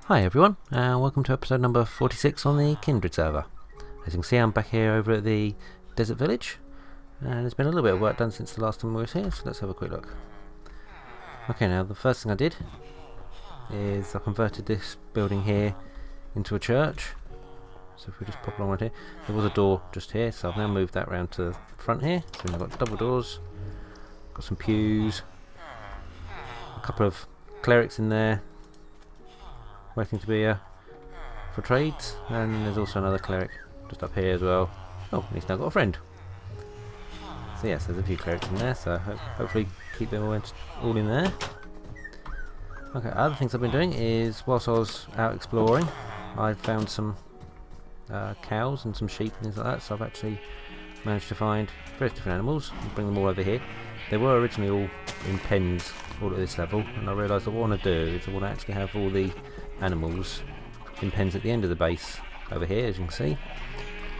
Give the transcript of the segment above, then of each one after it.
Hi everyone, and welcome to episode number 46 on the Kindred server. As you can see, I'm back here over at the desert village, and there's been a little bit of work done since the last time we were here, so let's have a quick look. Okay, now the first thing I did is I converted this building here into a church. So if we just pop along right here, there was a door just here, so I've now moved that round to the front here. So we've got double doors, got some pews, a couple of clerics in there waiting to be for trades, and there's also another cleric just up here as well. Oh, he's now got a friend. So yes, there's a few clerics in there, so hopefully keep them all in there. Okay, other things I've been doing is, whilst I was out exploring, I found some cows and some sheep and things like that, so I've actually managed to find various different animals and bring them all over here. They were originally all in pens all at this level, and I realised that what I want to do is I want to actually have all the animals in pens at the end of the base over here, as you can see,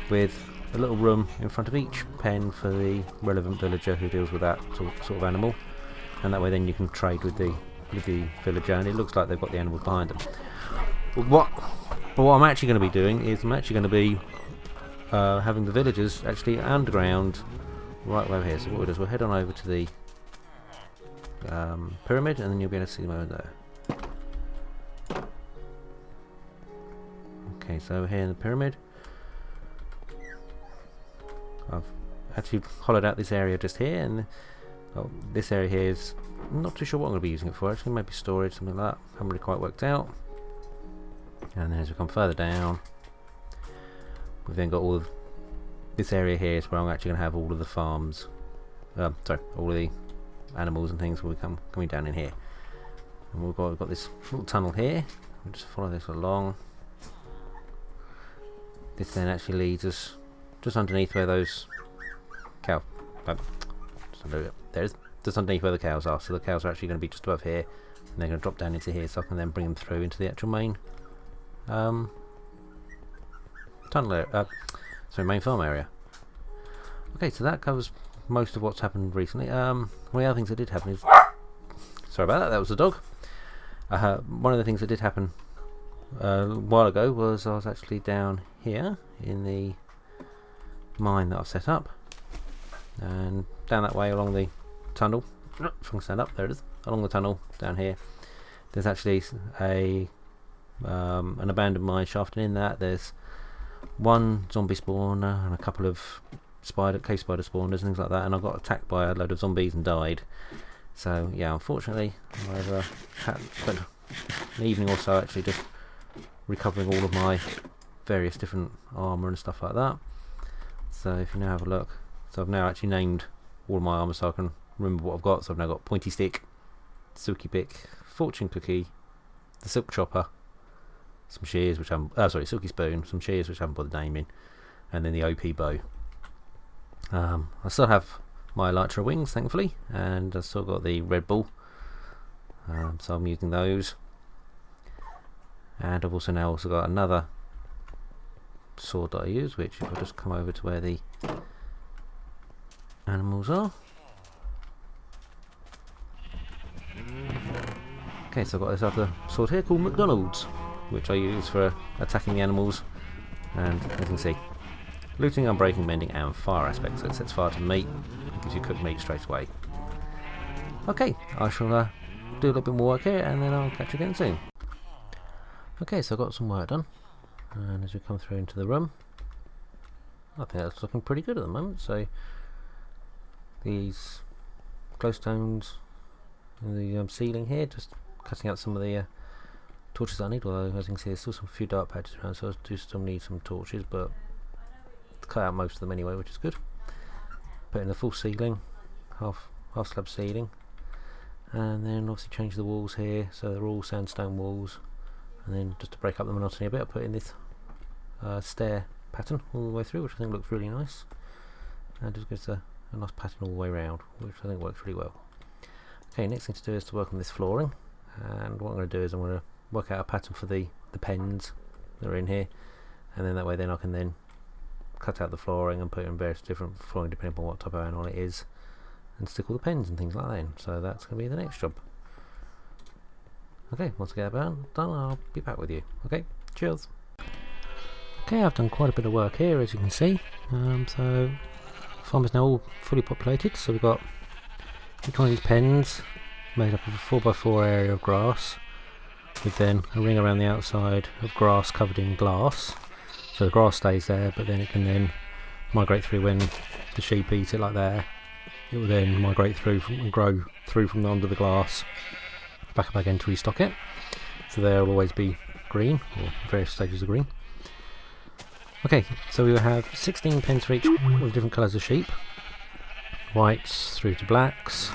with a little room in front of each pen for the relevant villager who deals with that sort of animal, and that way then you can trade with the villager, and it looks like they've got the animals behind them. But what I'm actually going to be doing is I'm actually going to be having the villagers actually underground right over here. So what we'll do is we'll head on over to the pyramid, and then you'll be able to see them over there. Okay, so over here in the pyramid, I've actually hollowed out this area just here, and this area here is, I'm not too sure what I'm going to be using it for, actually, maybe storage, something like that, haven't really quite worked out. And then as we come further down, we've then got all of this area here is where I'm actually going to have all of the farms, all of the animals and things will be coming down in here. And we've got this little tunnel here, we'll just follow this along. This then actually leads us just underneath where those just underneath where the cows are. So the cows are actually going to be just above here, and they're going to drop down into here, so I can then bring them through into the actual main tunnel area, main farm area. Okay, so that covers most of what's happened recently. One of the other things that did happen is, sorry about that, that was the dog. One of the things that did happen a while ago was I was actually down here in the mine that I've set up, and down that way along the tunnel, if I can stand up, there it is, along the tunnel down here, there's actually an abandoned mine shaft, and in that there's one zombie spawner and a couple of cave spider spawners and things like that, and I got attacked by a load of zombies and died. So yeah, unfortunately I've spent an evening or so actually just recovering all of my various different armour and stuff like that. So if you now have a look, so I've now actually named all of my armour so I can remember what I've got. So I've now got pointy stick, silky pick, fortune cookie, the silk chopper, some shears which silky spoon, some shears which I haven't bothered naming, and then the OP bow. I still have my elytra wings, thankfully, and I've still got the Red Bull, so I'm using those. And I've also got another sword that I use, which if I just come over to where the animals are. Okay, so I've got this other sword here called McDonald's, which I use for attacking the animals, and as you can see, looting, unbreaking, mending and fire aspects. So it sets fire to meat, it gives you cooked meat straight away. Okay, I shall do a little bit more work here, and then I'll catch you again soon. Okay, so I've got some work done, and as we come through into the room, I think that's looking pretty good at the moment. So these glowstones in the ceiling here, just cutting out some of the torches I need, although as you can see there's still some few dark patches around, so I do still need some torches, but cut out most of them anyway, which is good. Put in the full ceiling, half slab ceiling, and then obviously change the walls here so they're all sandstone walls. And then just to break up the monotony a bit, I put in this stair pattern all the way through, which I think looks really nice, and just gives a nice pattern all the way around, which I think works really well. Okay, next thing to do is to work on this flooring, and what I'm going to do is I'm going to work out a pattern for the pens that are in here, and then that way then I can then cut out the flooring and put in various different flooring depending upon what type of animal it is, and stick all the pens and things like that in. So that's going to be the next job. Okay, once I get that done, I'll be back with you. Okay, cheers. Okay, I've done quite a bit of work here, as you can see. So the farm is now all fully populated. So we've got each one of these pens made up of a 4x4 area of grass, with then a ring around the outside of grass covered in glass. So the grass stays there, but then it can then migrate through when the sheep eat it like that. It will then migrate through and grow through from under the glass back up again to restock it. So there will always be green, or various stages of green. Okay, so we will have 16 pens for each with different colours of sheep. Whites through to blacks.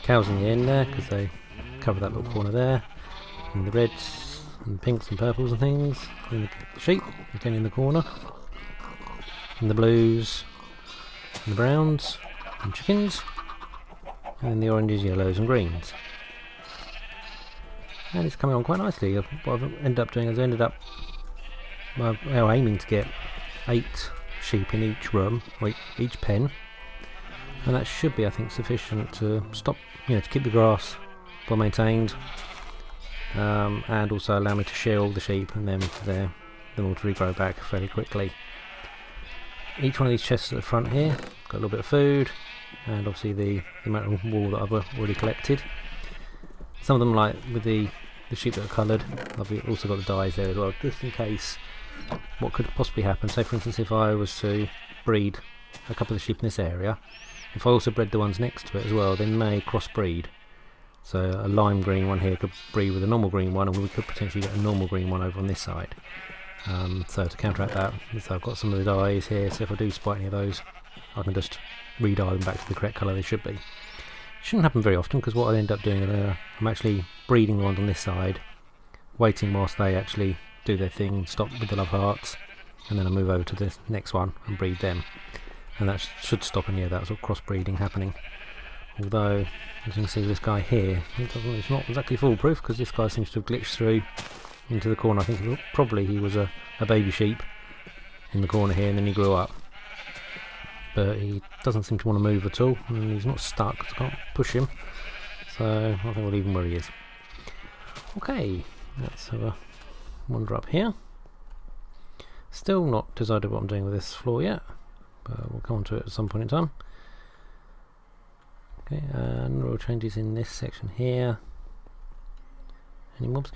Cows in the end there, because they cover that little corner there. And the reds and pinks and purples and things. And the sheep, again in the corner. And the blues. And the browns. And chickens. And then the oranges, yellows and greens. And it's coming on quite nicely. What I've ended up doing is aiming to get 8 sheep in each room, or each pen, and that should be, I think, sufficient to stop, to keep the grass well maintained, and also allow me to shear all the sheep and then for them all to regrow back fairly quickly. Each one of these chests at the front here got a little bit of food, and obviously the amount of wool that I've already collected. Some of them, like with the sheep that are coloured, I've also got the dyes there as well, just in case what could possibly happen. Say for instance, if I was to breed a couple of the sheep in this area, if I also bred the ones next to it as well, they may crossbreed. So a lime green one here could breed with a normal green one, and we could potentially get a normal green one over on this side. So to counteract that, so I've got some of the dyes here, so if I do spot any of those, I can just re-dye them back to the correct colour they should be. Shouldn't happen very often, because what I end up doing is I'm actually breeding the ones on this side, waiting whilst they actually do their thing, stop with the love hearts, and then I move over to the next one and breed them, and that should stop any of that sort of crossbreeding happening. Although, as you can see with this guy here, it's not exactly foolproof, because this guy seems to have glitched through into the corner. I think probably he was a baby sheep in the corner here, and then he grew up. But he doesn't seem to want to move at all, and he's not stuck, so I can't push him. So I think we'll leave him where he is. Okay, let's have a wander up here. Still not decided what I'm doing with this floor yet, but we'll come on to it at some point in time. Okay, and rule changes in this section here. Any mobs?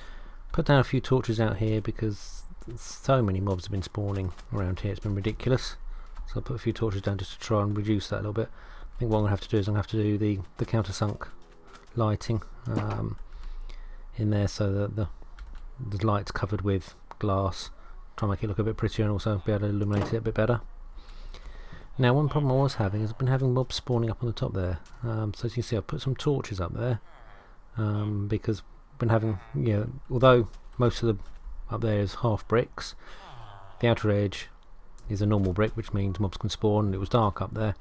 Put down a few torches out here because so many mobs have been spawning around here, it's been ridiculous. So I'll put a few torches down just to try and reduce that a little bit. I think what I'm going to have to do is I'm going to have to do the countersunk lighting in there, so that the light's covered with glass. Try and make it look a bit prettier, and also be able to illuminate it a bit better. Now, one problem I was having is I've been having mobs spawning up on the top there. So as you can see, I've put some torches up there because I've been having, although most of the up there is half bricks, the outer edge is a normal brick, which means mobs can spawn, and it was dark up there.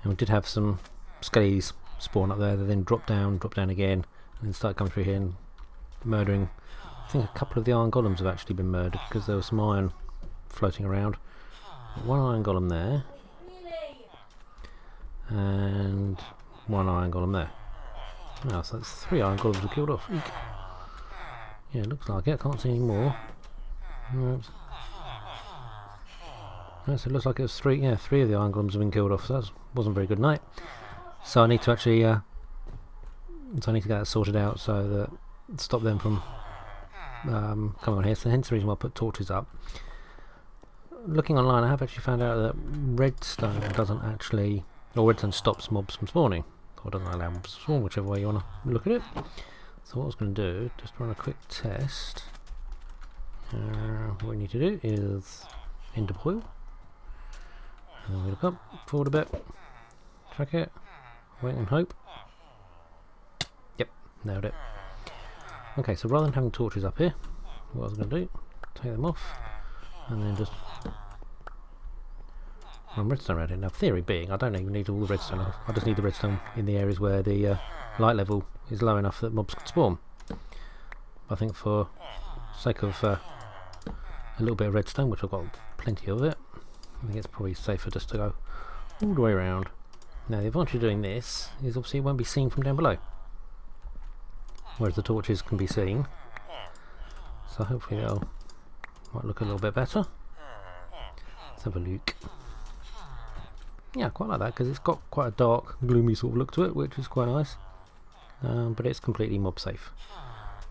And we did have some skellies spawn up there, they then drop down again, and then start coming through here and murdering. I think a couple of the iron golems have actually been murdered because there was some iron floating around. One iron golem there, and one iron golem there. Oh, so that's 3 iron golems were killed off. Eek. Yeah, it looks like it. I can't see any more. Oops. So it looks like it was 3. Yeah, 3 of the iron golems have been killed off. So that wasn't a very good night. So I need to actually, get that sorted out so that stop them from coming on here. So hence the reason why I put torches up. Looking online, I have actually found out that redstone doesn't actually, or redstone stops mobs from spawning, or doesn't allow mobs to spawn, whichever way you want to look at it. So what I was going to do, just run a quick test. What we need to do is deploy. And we look up, forward a bit, track it, wait and hope. Yep, nailed it. Okay, so rather than having torches up here, what I was going to do, take them off, and then just redstone around it. Now, theory being, I don't even need all the redstone. I just need the redstone in the areas where the light level is low enough that mobs can spawn. I think for sake of a little bit of redstone, which I've got plenty of it, I think it's probably safer just to go all the way around. Now, the advantage of doing this is obviously it won't be seen from down below. whereas the torches can be seen. So hopefully that'll might look a little bit better. Let's have a look. Yeah, I quite like that because it's got quite a dark, gloomy sort of look to it, which is quite nice. But it's completely mob safe.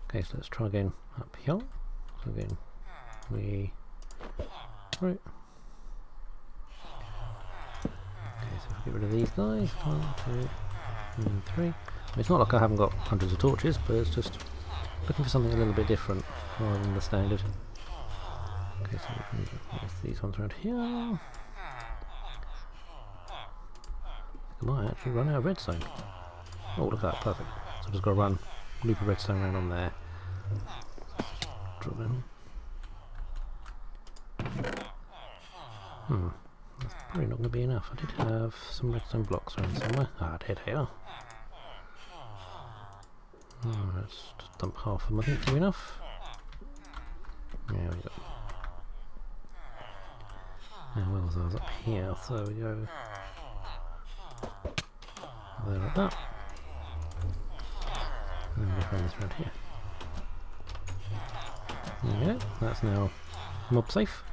Okay, so let's try again up here. So again, right. Okay, so if we get rid of these guys, 1, 2, and 3. It's not like I haven't got hundreds of torches, but it's just looking for something a little bit different rather than the standard. Okay, so we can place these ones around here. I might actually run out of redstone. Oh, look at that, perfect. So I've just got to run a loop of redstone around on there. Drop in. That's probably not going to be enough. I did have some redstone blocks around somewhere. Ah, here. Let's just dump half of them, I think, to be enough. There we go. Now, where was I? I was up here, so there we go. There like that. And then we run this around here. There we go. That's now mob safe.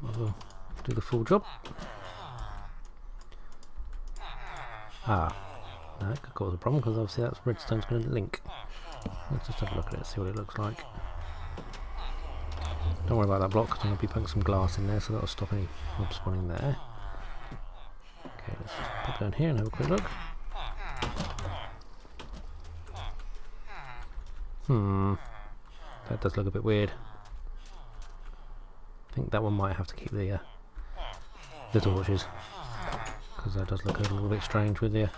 We'll do the full job. That could cause a problem because obviously that's redstone's going to link. Let's just have a look at it, see what it looks like. Don't worry about that block because I'm going to be putting some glass in there, so that'll stop any mob spawning there. Okay, let's just pop down here and have a quick look. That does look a bit weird. I think that one might have to keep the torches, because that does look a little bit strange with the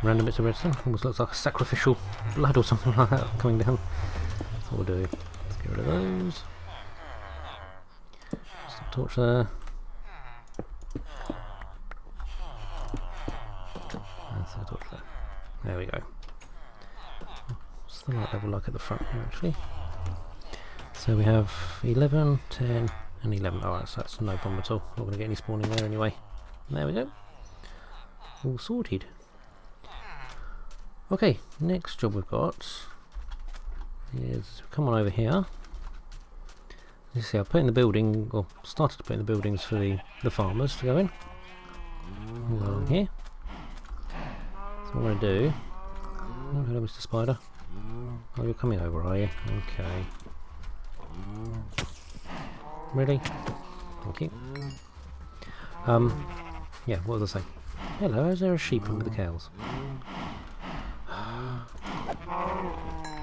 random bits of redstone. Almost looks like a sacrificial blood or something like that coming down. That's what we'll do. Let's get rid of those. Just a torch there. That's a torch there. There we go. What's the light level like at the front here actually? So we have 11, 10 and 11. Alright, so that's no problem at all. Not going to get any spawning there anyway. There we go. All sorted. Okay, next job we've got is come on over here. You see, I put in the building, or started to put in the buildings for the farmers to go in. All along here. So what I'm going to do. Oh, hello, Mr. Spider. Oh, you're coming over, are you? Okay. Ready? Thank you. Yeah, what was I saying? Hello, is there a sheep in with the cows?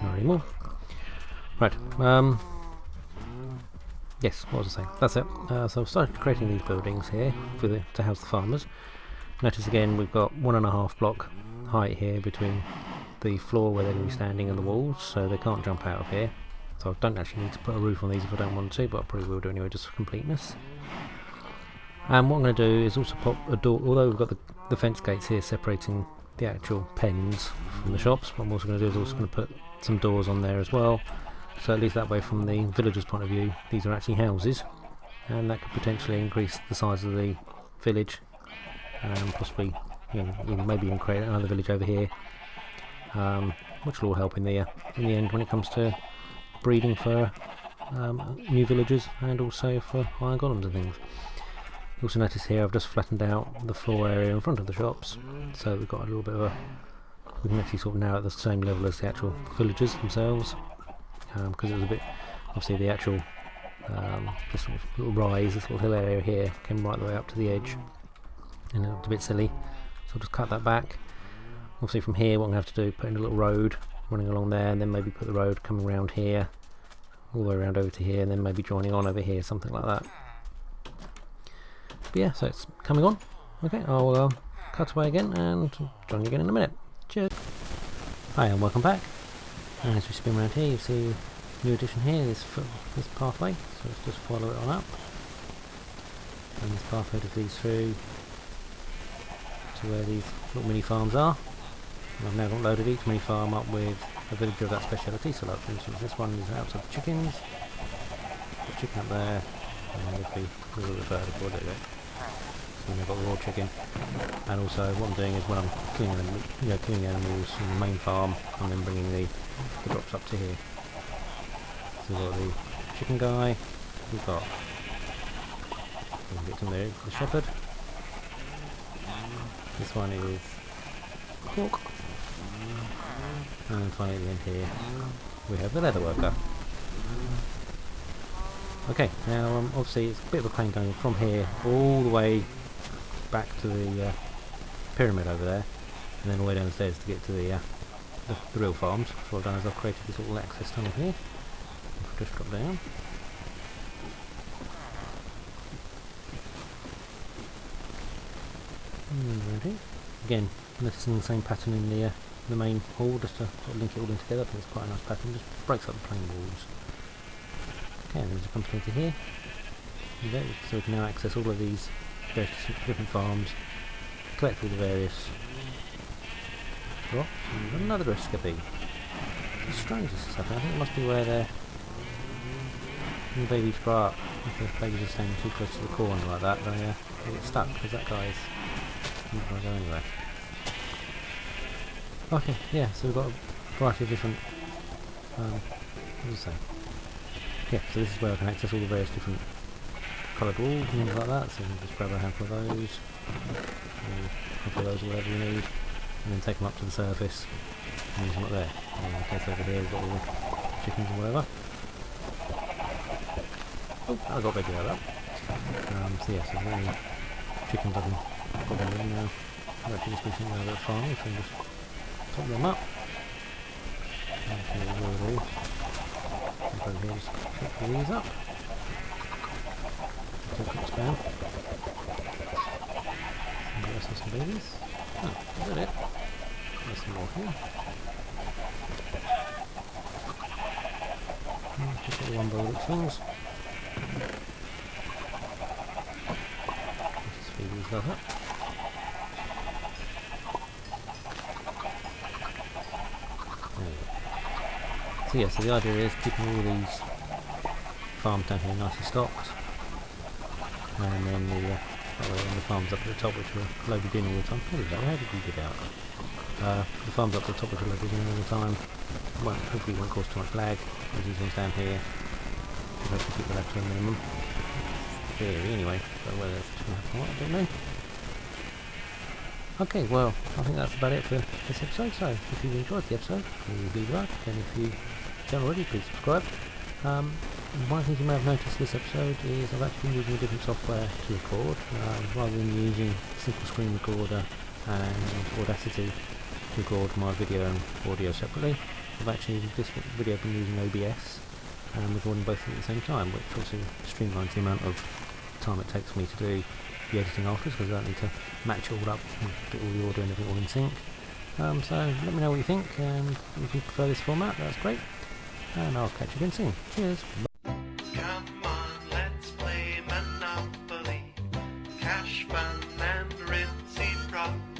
Not anymore. Right, yes, what was I saying? That's it. So I've started creating these buildings here for to house the farmers. Notice again we've got 1.5 block height here between the floor where they're going to be standing and the walls, so they can't jump out of here. So I don't actually need to put a roof on these if I don't want to, but I probably will do anyway just for completeness. And what I'm going to do is also pop a door, although we've got the fence gates here separating the actual pens from the shops, what I'm also going to do is also going to put some doors on there as well, so at least that way from the villagers' point of view these are actually houses, and that could potentially increase the size of the village, and possibly, you know, maybe even create another village over here, which will all help in the end when it comes to breeding for new villagers and also for iron golems and things. You also notice here I've just flattened out the floor area in front of the shops, so we've got a little bit of we can actually sort of now at the same level as the actual villagers themselves, because it was a bit, obviously the actual this sort of little rise, this little hill area here came right the way up to the edge and it looked a bit silly, so I'll just cut that back. Obviously from here what I'm going to have to do, put in a little road running along there, and then maybe put the road coming around here all the way around over to here, and then maybe joining on over here, something like that. But yeah, so it's coming on. Okay, I'll cut away again and join you again in a minute. Cheers. Hi and welcome back. And as we spin around here, you see a new addition here, this pathway. So let's just follow it on up. And this pathway just leads through to where these little mini farms are. And I've now got loaded each mini farm up with a villager of that speciality. So like for instance this one is out of chickens. Got chicken up there. And if we a little bit further forward, there we go. So I've got the raw chicken. And also what I'm doing is when I'm killing killing animals from the main farm, I'm then bringing the drops up to here. So we've got the chicken guy, we've got the shepherd. This one is pork. And finally at the end here we have the leather worker. Okay, now obviously it's a bit of a pain going from here all the way back to the pyramid over there, and then all the way downstairs to get to the real farms. So what I've done is I've created this little access tunnel here. If I just drop down. Again, noticing the same pattern in the main hall, just to sort of link it all in together. I think it's quite a nice pattern, just breaks up the plain walls. Okay, and then just come into here. There, so we can now access all of these various different farms, collect all the various drops, and another escapee. It's strange this is happening. I think it must be where the babies grow up. If the babies are staying too close to the corner like that, they get stuck, because that guy's not going to go anywhere. Okay, yeah, so we've got a variety of different, what did I say? Yeah, so this is where I can access all the various different coloured walls and things like that, so you can just grab a handful of those, a couple of those, whatever you need, and then take them up to the surface and use them up there. And in the case over here we've got all the chickens and whatever. Oh, I got ready out of that. So yeah, so there's any chickens I can put them in now. I'm actually just recently over at the farm, so I can just top them up. And see what we'll do. Over here, just pick these up. Take a quick span. And the rest of some babies. Oh, is that it? There's some more here. Just got the one bowl of things. Just feed these guys up. So yeah, so the idea is keeping all these farms down here nicely stocked, and then the farms up at the top which are loaded in all the time. How did you get out? The farms up at the top which are loaded in all the time hopefully won't cause too much lag, as these ones down here should hopefully keep the lag to a minimum. Theory anyway, but whether it's going to happen or not, I don't know. Okay, well, I think that's about it for this episode, so if you enjoyed the episode, please leave a like, and if you haven't already, please subscribe. One of the things you may have noticed this episode is I've actually been using a different software to record, rather than using Simple Screen Recorder and Audacity to record my video and audio separately. I've actually, this video, been using OBS and recording both at the same time, which also streamlines the amount of time it takes me to do the editing afterwards, because I don't need to match it all up and get all the audio and everything all in sync. So let me know what you think, and if you prefer this format, that's great, and I'll catch you again soon. Cheers! Bye.